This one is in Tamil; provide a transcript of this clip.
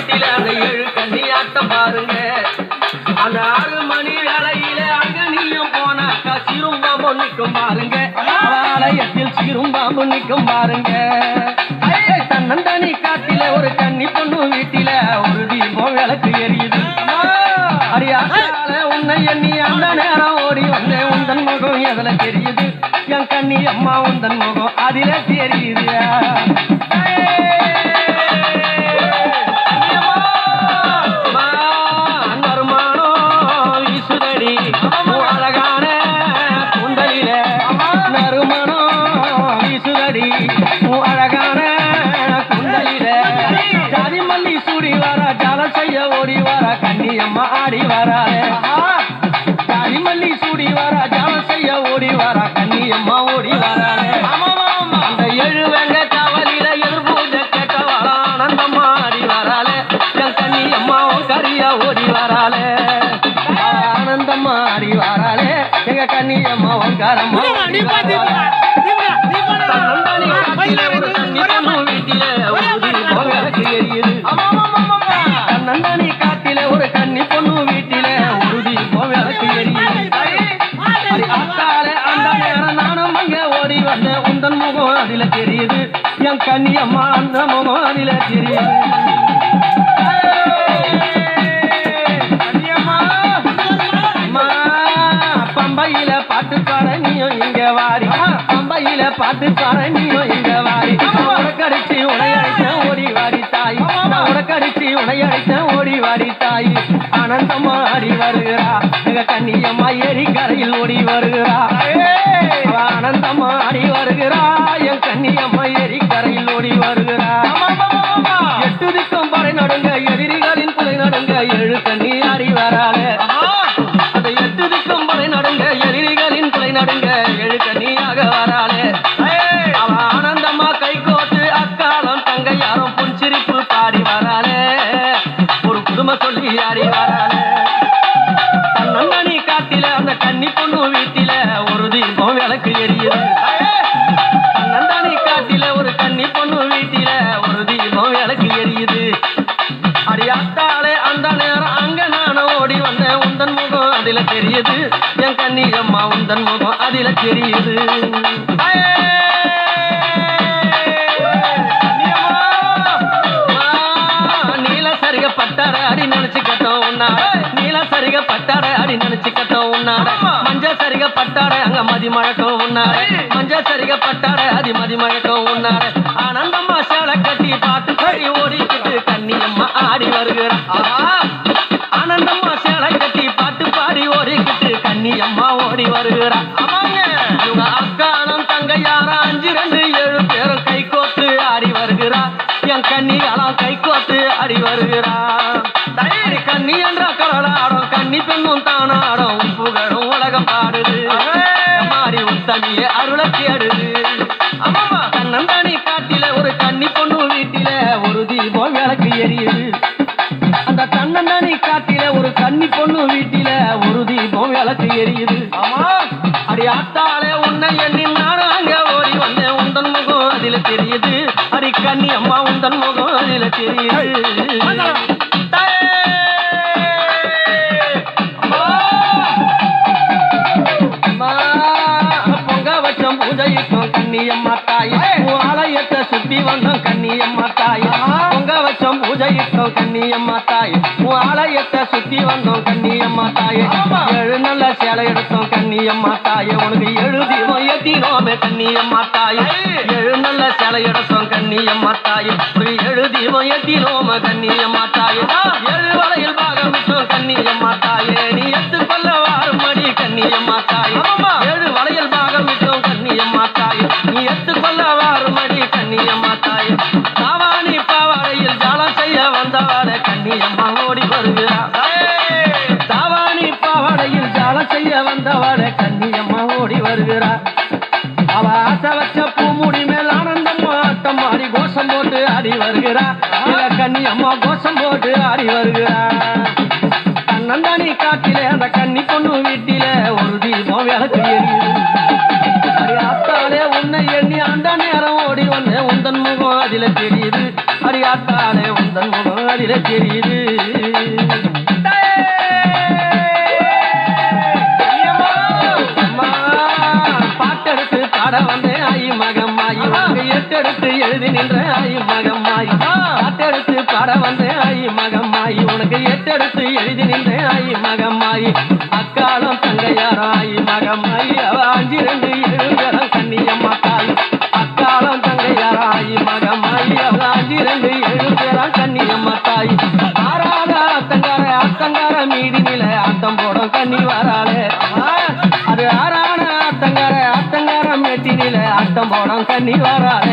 வீட்டில அந்த 7 கண்ணி ஆட்டம் பாருங்க. அந்த 6 மணி வேளையில அங்க நீயும் போனாக்கா சிறும்பாம்பு நிற்கும் பாருங்க. ஆலயத்தில் சிறும்பாம்பு நிற்கும் பாருங்க. தன்னந்தனி காட்டில ஒரு கன்னி பொண்ணு வீட்டில ஒரு தீபம் விளக்கு எரியுது. அடியால உன்னை எண்ணி அந்த நேரம் ஓடி வந்தேன். உந்தன் முகம் எதுல தெரியுது? என் கண்ணி அம்மா உந்தன் முகம் அதில தெரியுது. அழகான குண்டலில ஜாதி மல்லி சூடி வர ஜாலம் செய்ய ஓடி வர கண்ணி அம்மா ஆடி வராளே. ஜாதி மல்லி சூடி வர ஜாலம் செய்ய ஓடி வர கண்ணி அம்மா ஓடி வராளே. அந்த 7 வெங்க காவலில எதிர்பூஜை கேட்டவாளா ஆனந்தம்மா ஆடி வராளே. என் கண்ணி அம்மாவும் கரியா ஓடி வராளே. ஆனந்தம்மா ஆடி வராளே. எங்க கண்ணி அம்மாவும் கரம்மா நந்தனி காட்டில ஒரு கன்னி பொண்ணு வீட்டில உறுதி விளக்கு எரியுது. அந்த நேரம் நானும் அங்க ஓடி வந்தேன். உந்தன் முகம் அதில தெரியுது. என் கன்னி அம்மா அந்த முகம் அதில தெரியுது. பம்பையில பாட்டு பாட நீயும் இங்க வாரி. பம்பையில பாட்டு பாட நீயும் இங்க வாரி. உடக்கடிச்சு உடையடித்தேன் ஓடி வாடி தாய். உடக்கடிச்சு உடையடித்தேன் ஓடி வாடி தாய். ஆனந்தம்மா ஆடி வருகிறா. எங்க கண்ணியம்மா ஏரி கரையில் ஓடி வருகிறா. ஆனந்தம்மா ஆடி வருகிறா. என் கண்ணியம்மா ஏரி கரையில் ஓடி வருகிறா. 8 திக்கும் படை நடுங்க எதிரிகளின் குலை நடுங்க 7 கண்ணி ஆடி வராளே. அந்த 8 திக்கும் படை நடுங்க எதிரிகளின் குலை நடுங்க 7 கண்ணியாக வராளே. அவ ஆனந்தம்மா கை கோத்து அக்காலம் தங்க யாரும் புன்சிரிப்பு பாடி வராளே. ஒரு புதுமை சொல்லி ஆடி வராளே. தன்னந்தனி காட்டில அந்த கன்னி பொண்ணு வீட்டில ஒரு தீபம் விளக்கு எரியுது. தன்னந்தனி காட்டில ஒரு கன்னி பொண்ணு வீட்டில ஒரு தீபம் விளக்கு எரியுது. அடியாத்தாலே அந்த நேரம் அங்க நானும் ஓடி வந்தேன். உந்தன் முகம் அதில தெரியுது. என் கன்னி அம்மா உந்தன் முகம் அதில தெரியுது. நீல சரிக பட்டாட அடி நினைச்சு கட்டோம் உன்னாட. நீல சரிக பட்டாட அடி நினைச்சு கட்டோம் உன்னாட. மஞ்ச சரிக பட்டாட அங்க மதி மழக்கம் உன்னாட. மஞ்ச சரிக பட்டாட அதி மதி மழக்கம் உன்னாட. ஆனந்தம்மா சேலை கட்டி பாட்டு பாடி ஓடிக்கிட்டு கண்ணியம்மா ஆடி வருகிறா. ஆனந்தம்மா சேலை கட்டி பாட்டு பாடி ஓடிக்கிட்டு கண்ணியம்மா ஓடி வருகிறா. இவங்க அக்காலம் தங்க யாரா 5 2 7 பேரும் கை கோத்து ஆடி வருகிறா. என் கண்ணியாலாம் கை கோத்து ஆடி வருகிறா. கண்ணி என்ற கடலாடும் கண்ணி பெண்ணும் தானாடும் புகழும் உலகம் பாடுது. மாறி உத்தமியே அருளை தேடுது. தன்னந்தனி காட்டில ஒரு கன்னி பொண்ணு வீட்டில ஒரு தீபம் விளக்கு எரியுது. அந்த தன்னந்தனி காட்டில ஒரு கன்னி பொண்ணு வீட்டில ஒரு தீபம் விளக்கு எரியுது. அடி ஆத்தாலே உன்னை எண்ணி நானும் அங்க ஓடி வந்தேன். உந்தன் முகம் அதில தெரியுது. அடி கண்ணி அம்மா உந்தன் முகம் அதில தெரியுது. பொங்க வச்சம் பூஜைக்கும் கண்ணியம்மா தாய். ஆலயத்தை சுத்தி வந்தோம் கண்ணியம்மா தாய். பொங்க வச்சம் பூஜைக்கும் கண்ணியம்மா தாய். ஆலயத்தை சுத்தி வந்தோம் கண்ணியம்மா தாய். 7 நல்ல சேலை எடுத்தோம் கண்ணியம்மா தாய். உனக்கு 7 தீபம் ஏத்தினோமே கண்ணியம்மா தாய். 7 நல்ல சேலை எடுத்தோம் கண்ணியம்மா தாய். ஒரு 7 தீபம் ஏத்தினோம கண்ணியம்மா தாய். 7 வளையல் பாகம் விட்டோம் கண்ணியம்மா தாயே. நீ எத்துக்கொள்ள வாரும்படி கண்ணியம்மா தாய். 7 வளையல் பாகம் விட்டோம் கண்ணியம்மா தாய். நீ எத்துக்கொள்ள வாரும்படி கண்ணியம்மா தாய். தாவாணி பாவாடையில் ஜாலம் செய்ய வந்தவாளே கண்ணியம்மா ஓடி வருகிறா. தாவாணி பாவாடையில் ஜாலம் செய்ய வந்தவாளே கண்ணியம்மா ஓடி வருகிறா. அவ ஆசை வச்ச பூமுடி மேல் ஆனந்தம்மா ஆட்டம் ஆடி கோஷம் போட்டு ஆடி வருகிறா. கண்ணியம்மா கோஷம் போட்டு ஆடி வருகிறா. தன்னந்தனி காட்டிலே அந்த கன்னி பொண்ணு வீட்டில ஒரு தீபம் விளக்கு எரியுது. அத்தாலே உன்னை எண்ணி அந்த நேரம் ஓடி வந்தேன். உந்தன் முகம் அதில தெரியுது. அடியாத்தாலே உந்தன் முகம் அதில கண்ணில தெரியுது பாட்டெடுத்து பாட வந்தேன் ஆயி மகம்மாயி எட்டெடுத்து எழுதி நின்ற ஆயி மகம்மாயி பாட்டெடுத்து பாட வந்தேன் ஆயி மகம்மாயி உனக்கு எட்டெடுத்து எழுதி நின்ற ஆயி மகம்மாயி அக்காலம் தங்கையாரம் ஆயி மகம்மாயி அவ 5 2 7 பேரம் கண்ணியம்மா தாய் அக்காலம் தங்கையாரம் ஆயி மகம்மாயி அவ 5 2 7 பேரம் கண்ணியம்மா தாய் ஆறாத அத்தங்கார மீதி நில ஆட்டம் போடும் கண்ணி வராளே அது ஆறான அத்தங்கார மேட்டினில ஆட்டம் போடும் கண்ணி வராளே